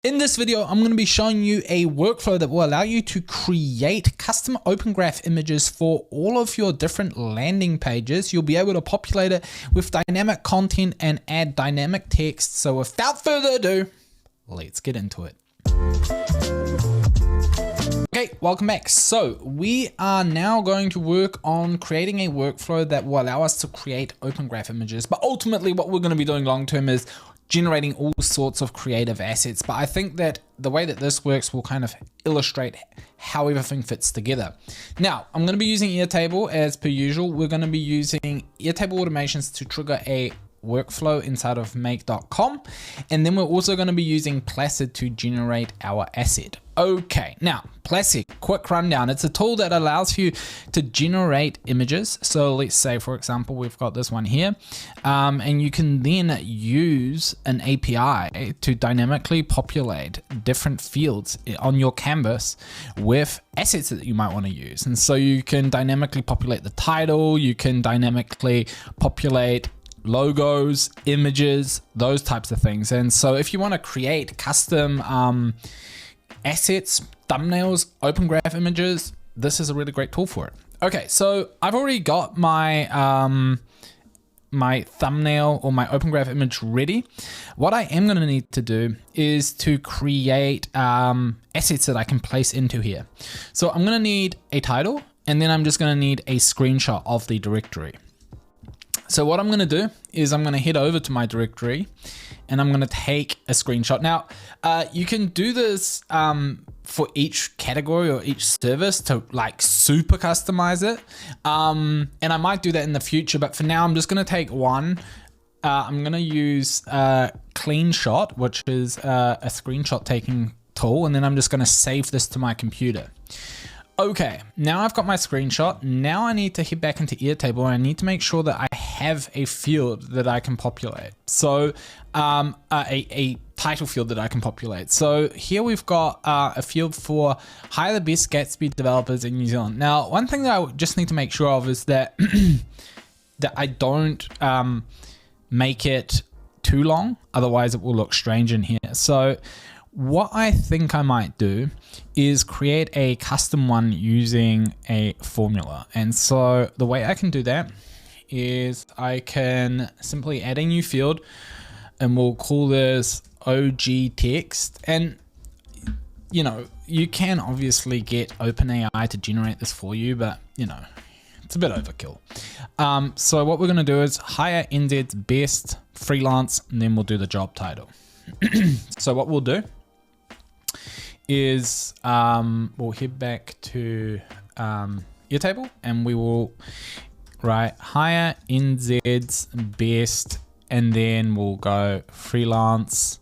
In this video, I'm going to be showing you a workflow that will allow you to create custom open graph images for all of your different landing pages. You'll be able to populate it with dynamic content and add dynamic text. So without further ado, let's get into it. Okay, welcome back. So we are now going to work on creating a workflow that will allow us to create open graph images. But ultimately what we're going to be doing long term is generating all sorts of creative assets. But I think that the way that this works will kind of illustrate how everything fits together. Now, I'm going to be using Airtable as per usual. We're going to be using Airtable automations to trigger a workflow inside of make.com. And then we're also going to be using Placid to generate our asset. Okay, now Placid, quick rundown. It's a tool that allows you to generate images. So let's say, for example, we've got this one here, and you can then use an API to dynamically populate different fields on your canvas with assets that you might want to use. And so you can dynamically populate the title, you can dynamically populate logos, images, those types of things. And so if you want to create custom assets, thumbnails, open graph images, this is a really great tool for it. Okay, so I've already got my my thumbnail or my open graph image ready. What I am going to need to do is to create assets that I can place into here. So I'm going to need a title, and then I'm just going to need a screenshot of the directory. So what I'm going to do is I'm going to head over to my directory and I'm going to take a screenshot. Now, you can do this for each category or each service to like super customize it. And I might do that in the future, but for now, I'm just going to take one. I'm going to use Clean Shot, which is a screenshot taking tool. And then I'm just going to save this to my computer. Okay, now I've got my screenshot. Now I need to head back into Airtable and I need to make sure that I have a field that I can populate. So a title field that I can populate. So here we've got a field for hire the best Gatsby developers in New Zealand. Now, one thing that I just need to make sure of is that, that I don't make it too long. Otherwise it will look strange in here. So what I think I might do is create a custom one using a formula. And so the way I can do that is I can simply add a new field and we'll call this OG text. And you know, you can obviously get OpenAI to generate this for you, but you know, it's a bit overkill. So what we're going to do is hire NZ's best freelance, and then we'll do the job title. So what we'll do is we'll head back to Airtable and we will write hire NZ's best, and then we'll go freelance,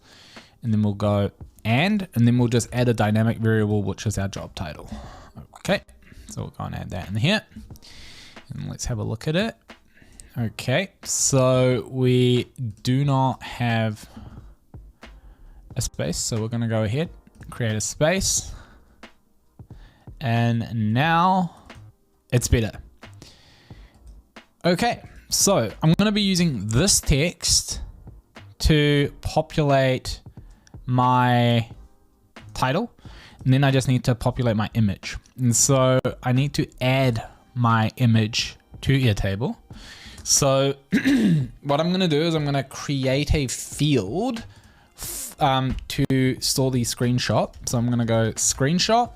and then we'll go and then we'll just add a dynamic variable, which is our job title. Okay, so we'll go and add that in here and let's have a look at it. Okay, so we do not have a space, so we're going to go ahead, create a space, and now it's better. Okay, so I'm going to be using this text to populate my title, and then I just need to populate my image. And so I need to add my image to Airtable. So what I'm going to do is I'm going to create a field to store the screenshot. So I'm going to go screenshot,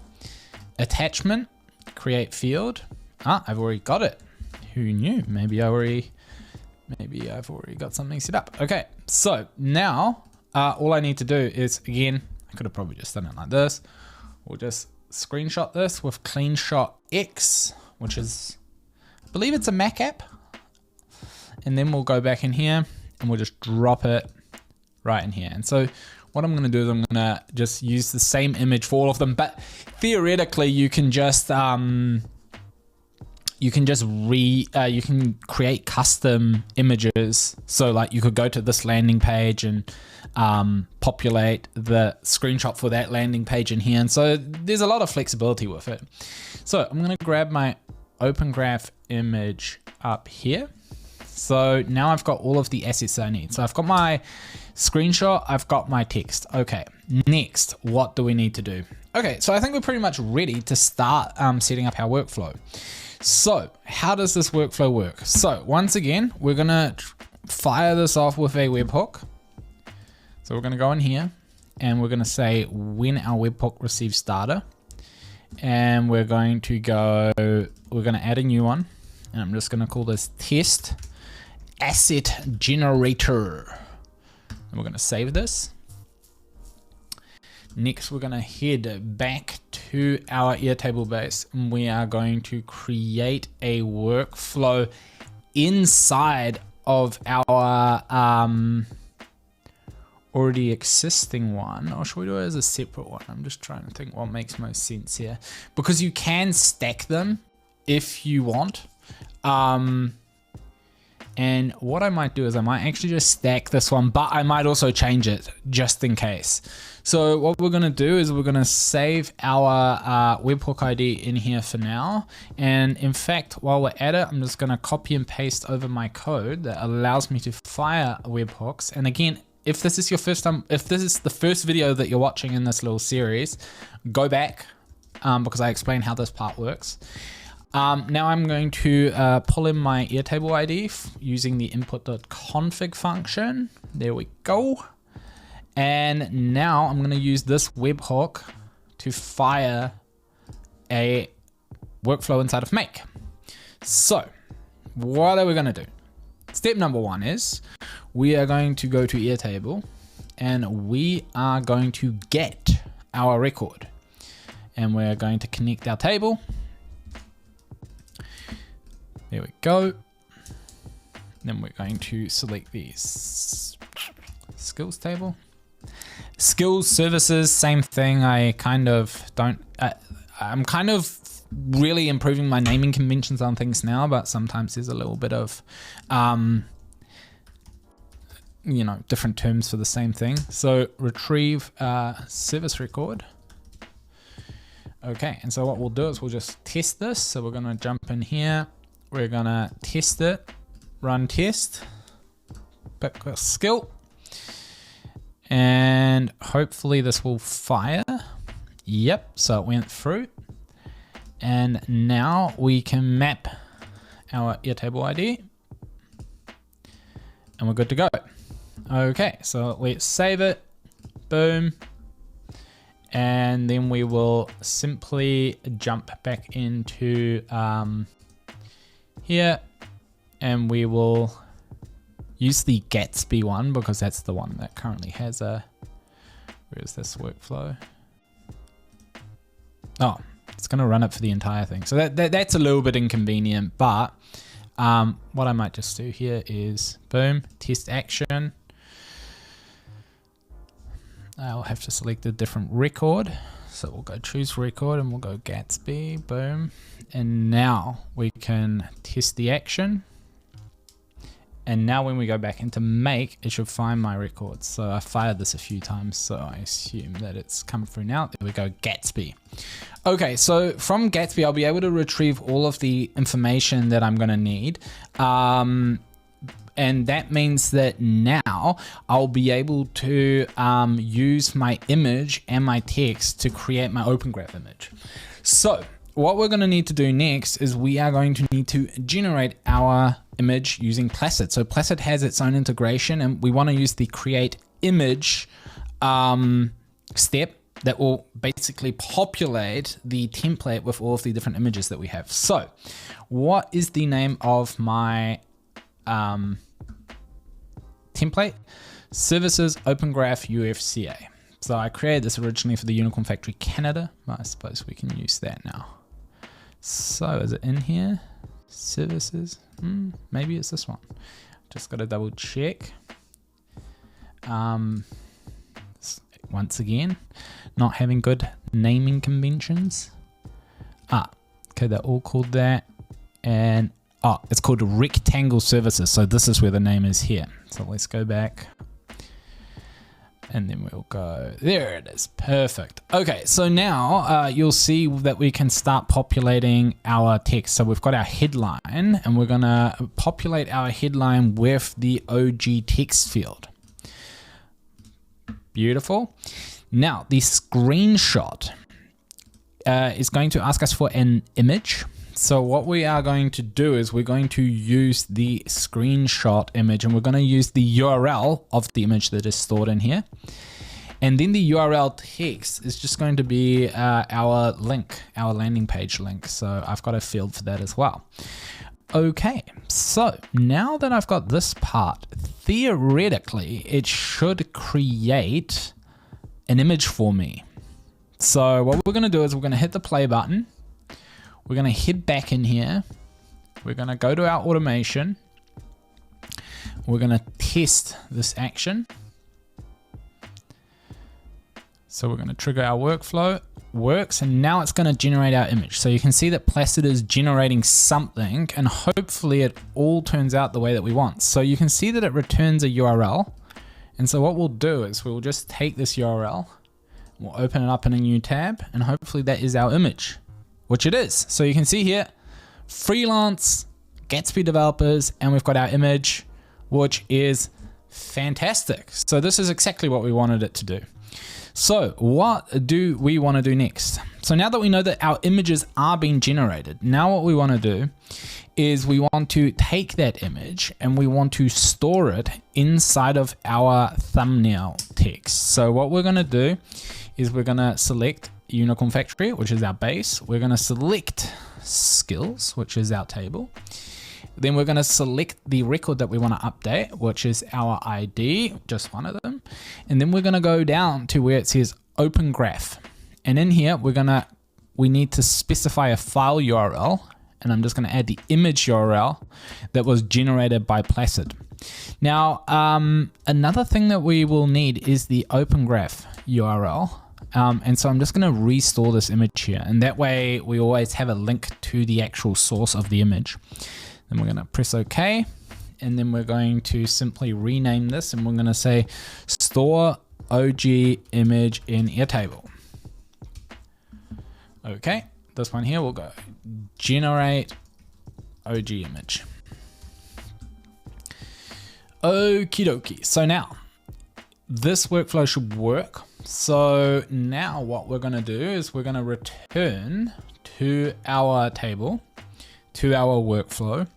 attachment, create field. I've already got it. Who knew? Maybe I've already got something set up. Okay, so now all I need to do is, again, I could have probably just done it like this. We'll just screenshot this with Clean Shot X, which is, I believe it's a Mac app. And then we'll go back in here and we'll just drop it right in here. And so what I'm going to do is I'm going to just use the same image for all of them, but theoretically you can just you can create custom images. So like you could go to this landing page and populate the screenshot for that landing page in here. And so there's a lot of flexibility with it. So I'm going to grab my open graph image up here. So now I've got all of the assets I need. So I've got my screenshot, I've got my text. Okay, next, what do we need to do? Okay, so I think we're pretty much ready to start setting up our workflow. So how does this workflow work? So once again, we're gonna fire this off with a webhook. So we're gonna go in here and we're gonna say when our webhook receives data, and we're going to go, we're gonna add a new one, and I'm just gonna call this test asset generator. And we're gonna save this. Next, we're gonna head back to our Airtable base, and we are going to create a workflow inside of our already existing one. Or should we do it as a separate one? I'm just trying to think what makes most sense here, because you can stack them if you want. And what I might do is I might actually just stack this one, but I might also change it just in case. So what we're gonna do is we're gonna save our webhook ID in here for now. And in fact, while we're at it, I'm just gonna copy and paste over my code that allows me to fire webhooks. And again, if this is your first time, if this is the first video that you're watching in this little series, go back because I explain how this part works. Now I'm going to pull in my Airtable ID using the input.config function. There we go. And now I'm going to use this webhook to fire a workflow inside of Make. So what are we going to do? Step number one is we are going to go to Airtable and we are going to get our record. And we're going to connect our table. There we go. Then we're going to select the skills table. Skills, services, same thing. I kind of don't, I'm kind of really improving my naming conventions on things now, but sometimes there's a little bit of, you know, different terms for the same thing. So retrieve service record. Okay, and so what we'll do is we'll just test this. So we're gonna jump in here. We're gonna test it, run test, pick a skill, and hopefully this will fire. Yep, so it went through. And now we can map our Airtable ID and we're good to go. Okay, so let's save it, boom. And then we will simply jump back into here, and we will use the Gatsby one because that's the one that currently has a, where is this workflow? Oh, it's gonna run it for the entire thing. So that's a little bit inconvenient, but what I might just do here is boom, test action. I'll have to select a different record. So we'll go choose record and we'll go Gatsby, boom. And now we can test the action. And now when we go back into Make, it should find my records. So I fired this a few times, so I assume that it's come through now. There we go, Gatsby. Okay, so from Gatsby, I'll be able to retrieve all of the information that I'm gonna need. And that means that now I'll be able to use my image and my text to create my Open Graph image. So what we're going to need to do next is we are going to need to generate our image using Placid. So Placid has its own integration, and we want to use the create image step that will basically populate the template with all of the different images that we have. So what is the name of my template? Services Open Graph UFCA. So I created this originally for the Unicorn Factory Canada, but I suppose we can use that now. So is it in here? Services, maybe it's this one. Just got to double check. Once again, not having good naming conventions. Okay, they're all called that. And it's called Rectangle Services. So this is where the name is here. So let's go back. And then we'll go, there it is, perfect. Okay, so now you'll see that we can start populating our text. So we've got our headline, and we're gonna populate our headline with the OG text field. Beautiful. Now, the screenshot is going to ask us for an image. So what we are going to do is we're going to use the screenshot image, and we're going to use the URL of the image that is stored in here. And then the URL text is just going to be our link, our landing page link. So I've got a field for that as well. Okay, so now that I've got this part, theoretically, it should create an image for me. So what we're gonna do is we're gonna hit the play button. We're gonna head back in here. We're gonna go to our automation. We're gonna test this action. So we're gonna trigger our workflow, works, and now it's gonna generate our image. So you can see that Placid is generating something, and hopefully it all turns out the way that we want. So you can see that it returns a URL. And so what we'll do is we'll just take this URL, we'll open it up in a new tab, and hopefully that is our image, which it is. So you can see here, freelance Gatsby developers, and we've got our image, which is fantastic. So this is exactly what we wanted it to do. So what do we want to do next? So now that we know that our images are being generated, now what we want to do is we want to take that image and we want to store it inside of our thumbnail text. So what we're going to do is we're going to select Unicorn Factory, which is our base. We're going to select skills, which is our table. Then we're going to select the record that we want to update, which is our ID, just one of them. And then we're going to go down to where it says Open Graph. And in here, we need to specify a file URL. And I'm just going to add the image URL that was generated by Placid. Now, another thing that we will need is the Open Graph URL. And so I'm just going to restore this image here. And that way we always have a link to the actual source of the image. Then we're going to press OK, and then we're going to simply rename this, and we're going to say store OG image in Airtable. Okay, this one here will go generate OG image. Okie dokie. So now this workflow should work. So now what we're going to do is we're going to return to our table, to our workflow.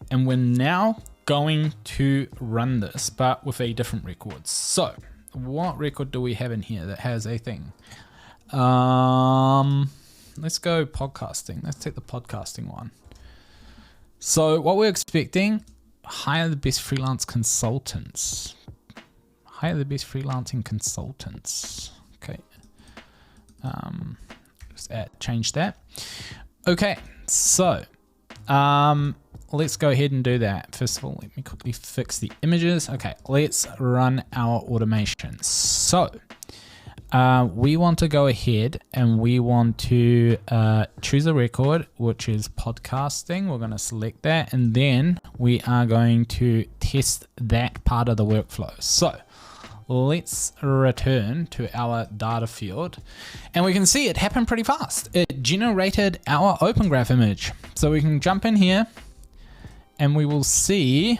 And we're now going to run this, but with a different record. So what record do we have in here that has a thing? Let's go podcasting. Let's take the podcasting one. So what we're expecting, hire the best freelance consultants. Hire the best freelancing consultants. Okay. Just change that. Okay, so let's go ahead and do that. First of all, let me quickly fix the images. Okay, let's run our automation. So we want to go ahead and we want to choose a record, which is podcasting. We're going to select that, and then we are going to test that part of the workflow. So let's return to our data field, and we can see it happened pretty fast. It generated our Open Graph image. So we can jump in here and we will see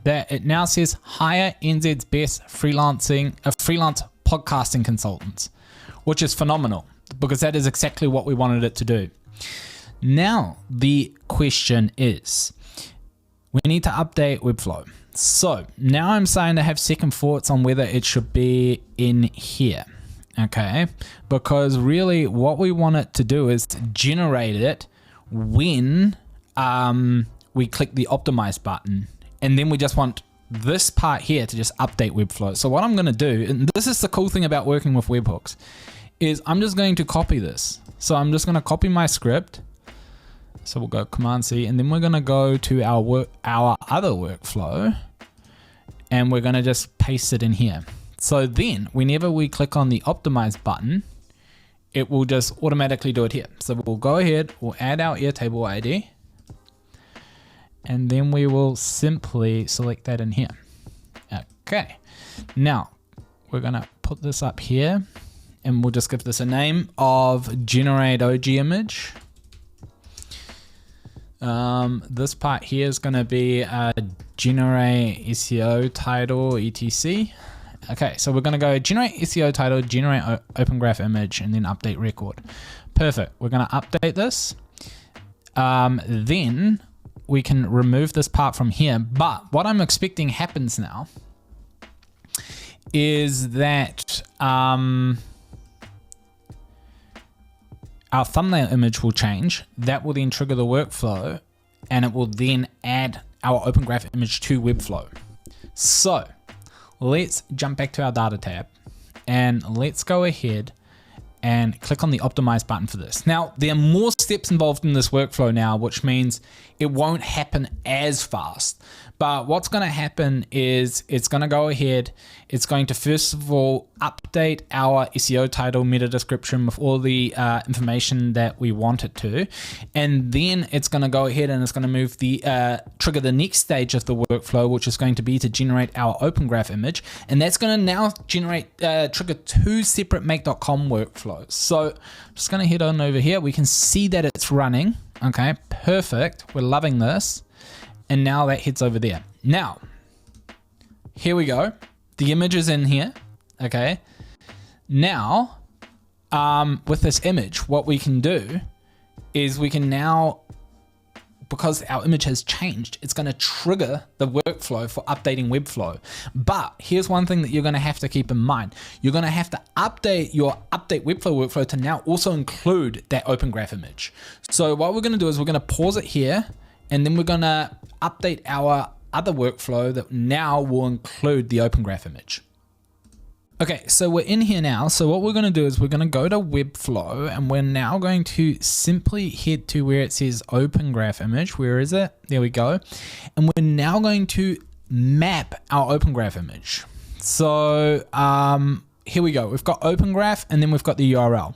that it now says hire NZ's best freelance podcasting consultants, which is phenomenal because that is exactly what we wanted it to do. Now the question is, we need to update Webflow. So now I'm starting to have second thoughts on whether it should be in here, okay? Because really what we want it to do is to generate it when we click the optimize button, and then we just want this part here to just update Webflow. So what I'm going to do, and this is the cool thing about working with webhooks, is I'm just going to copy this. So I'm just going to copy my script. So we'll go Command C, and then we're going to go to our other workflow, and we're going to just paste it in here. So then whenever we click on the optimize button, it will just automatically do it here. So we'll go ahead, we'll add our Airtable ID, and then we will simply select that in here. Okay, now we're going to put this up here, and we'll just give this a name of generate OG image. This part here is going to be generate SEO title etc, Okay, so we're gonna go generate SEO title, generate open graph image, and then update record. Perfect, we're gonna update this. Then we can remove this part from here, but what I'm expecting happens now is that our thumbnail image will change. That will then trigger the workflow, and it will then add our open graph image to Webflow. So let's jump back to our data tab and let's go ahead and click on the optimize button for this. Now, there are more steps involved in this workflow now, which means it won't happen as fast. But what's gonna happen is it's gonna go ahead, it's going to first of all update our SEO title, meta description with all the information that we want it to. And then it's gonna go ahead and it's gonna move the, trigger the next stage of the workflow, which is going to be to generate our open graph image. And that's gonna now generate, trigger 2 separate make.com workflows. So I'm just gonna head on over here. We can see that it's running. Okay, perfect. We're loving this. And now that heads over there. Now, here we go. The image is in here, okay? Now, with this image, what we can do is we can now, because our image has changed, it's gonna trigger the workflow for updating Webflow. But here's one thing that you're gonna have to keep in mind. You're gonna have to update your update Webflow workflow to now also include that open graph image. So what we're gonna do is we're gonna pause it here, and then we're gonna update our other workflow that now will include the open graph image. Okay, so we're in here now. So what we're gonna do is we're gonna go to Webflow, and we're now going to simply head to where it says open graph image. Where is it? There we go. And we're now going to map our open graph image. So here we go. We've got open graph, and then we've got the URL.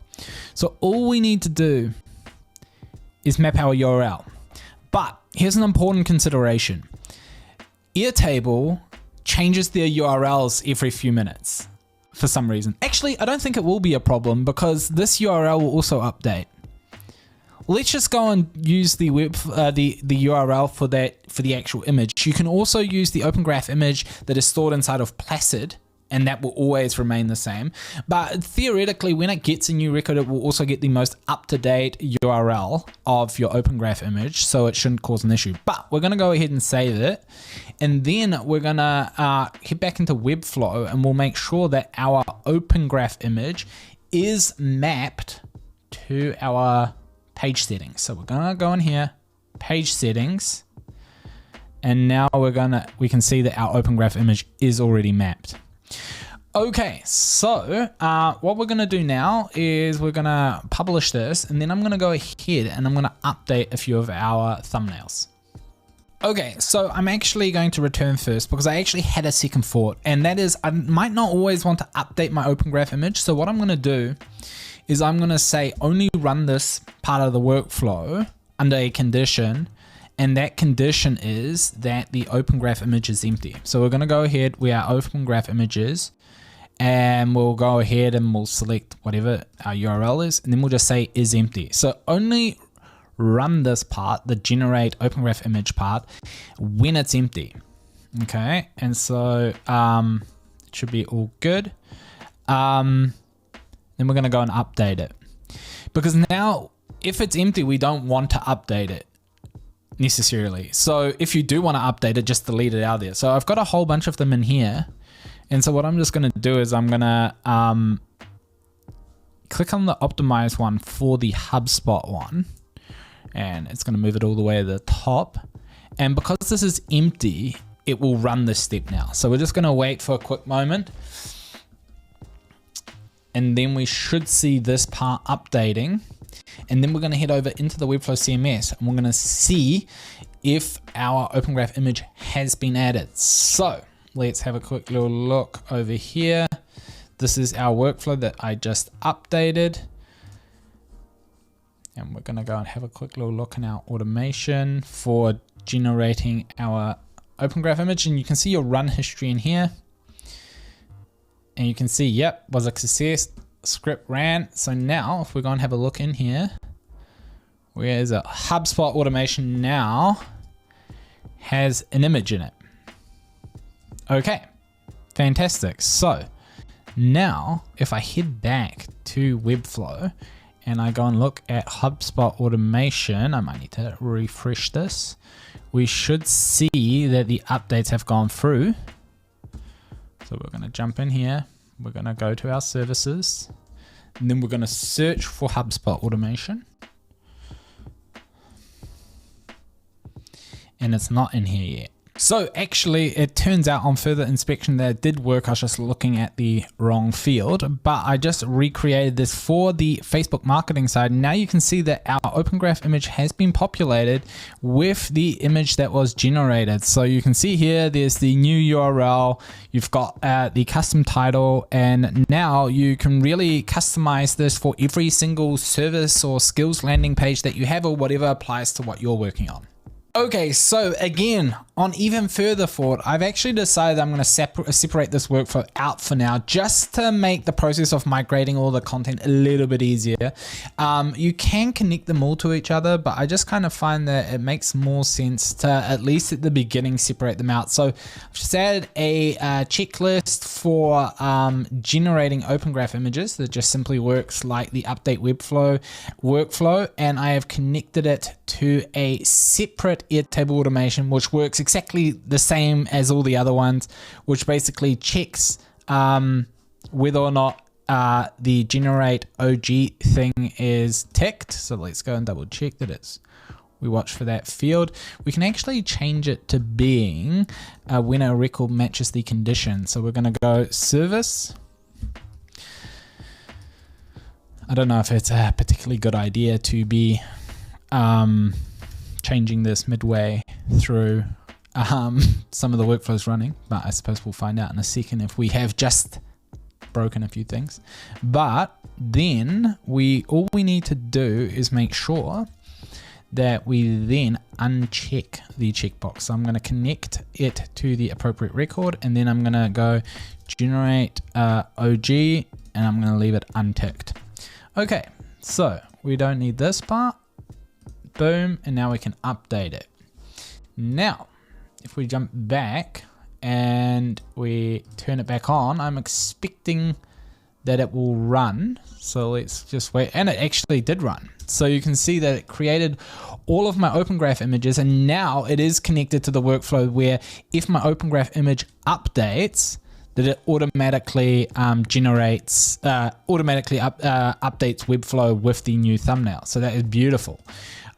So all we need to do is map our URL. But here's an important consideration. Airtable changes their URLs every few minutes for some reason. Actually, I don't think it will be a problem because this URL will also update. Let's just go and use the URL for the actual image. You can also use the open graph image that is stored inside of Placid, and that will always remain the same. But theoretically, when it gets a new record, it will also get the most up-to-date URL of your open graph image, so it shouldn't cause an issue. But we're gonna go ahead and save it, and then we're gonna head back into Webflow, and we'll make sure that our open graph image is mapped to our page settings. So we're gonna go in here, page settings, and now we can see that our open graph image is already mapped. Okay, so what we're gonna do now is we're gonna publish this, and then I'm gonna go ahead and I'm gonna update a few of our thumbnails. Okay, so I'm actually going to return first because I actually had a second thought, and that is I might not always want to update my open graph image. So what I'm gonna do is I'm gonna say only run this part of the workflow under a condition, and that condition is that the open graph image is empty. So we're gonna go ahead where our open graph image is, and we'll go ahead and we'll select whatever our URL is, and then we'll just say is empty. So only run this part, the generate open graph image part, when it's empty. Okay, and so it should be all good. Then we're gonna go and update it, because now if it's empty, we don't want to update it necessarily. So if you do want to update it, just delete it out there. So I've got a whole bunch of them in here, and so what I'm just going to do is I'm going to click on the optimize one for the HubSpot one, and it's going to move it all the way to the top. And because this is empty, it will run this step now. So we're just going to wait for a quick moment, and then we should see this part updating. And then we're going to head over into the Webflow CMS, and we're going to see if our open graph image has been added. So let's have a quick little look over here. This is our workflow that I just updated. And we're going to go and have a quick little look in our automation for generating our open graph image. And you can see your run history in here. And you can see, yep, was a success. Script ran. So now if we go and have a look in here, where is it? HubSpot automation now has an image in it. Okay, Fantastic. So now if I head back to Webflow and I go and look at HubSpot automation, I might need to refresh this. We should see that the updates have gone through. So we're going to jump in here. We're going to go to our services, and then we're going to search for HubSpot automation. And it's not in here yet. So actually it turns out on further inspection that it did work. I was just looking at the wrong field, but I just recreated this for the Facebook marketing side. Now you can see that our Open Graph image has been populated with the image that was generated. So you can see here, there's the new URL, you've got the custom title, and now you can really customize this for every single service or skills landing page that you have or whatever applies to what you're working on. Okay, so again, on even further thought, I've actually decided I'm going to separate this workflow out for now, just to make the process of migrating all the content a little bit easier. You can connect them all to each other, but I just kind of find that it makes more sense to, at least at the beginning, separate them out. So I've just added a checklist for generating Open Graph images that just simply works like the update Webflow workflow, and I have connected it to a separate Airtable automation, which works exactly the same as all the other ones, which basically checks whether or not the generate OG thing is ticked. So let's go and double check that we watch for that field. We can actually change it to being when a record matches the condition. So we're going to go service. I don't know if it's a particularly good idea to be changing this midway through some of the workflows running, but I suppose we'll find out in a second if we have just broken a few things. But then all we need to do is make sure that we then uncheck the checkbox. So I'm going to connect it to the appropriate record, and then I'm going to go generate OG, and I'm going to leave it unticked. Okay, so we don't need this part. Boom, and now we can update it. Now, if we jump back and we turn it back on, I'm expecting that it will run. So let's just wait, and it actually did run. So you can see that it created all of my Open Graph images, and now it is connected to the workflow where if my Open Graph image updates, that it automatically updates Webflow with the new thumbnail. So that is beautiful.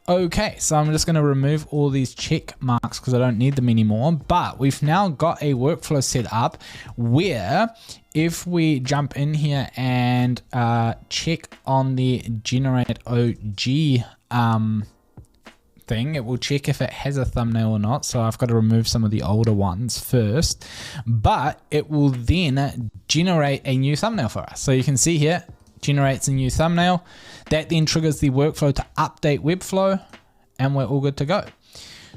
Okay, so I'm just going to remove all these check marks because I don't need them anymore. But we've now got a workflow set up where if we jump in here and check on the generate OG thing, it will check if it has a thumbnail or not. So I've got to remove some of the older ones first, but it will then generate a new thumbnail for us. So you can see here, generates a new thumbnail. That then triggers the workflow to update Webflow, and we're all good to go.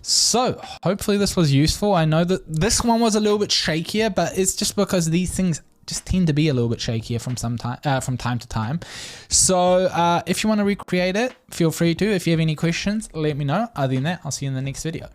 So hopefully this was useful. I know that this one was a little bit shakier, but it's just because these things just tend to be a little bit shakier from time to time. So if you want to recreate it, feel free to. If you have any questions, let me know. Other than that, I'll see you in the next video.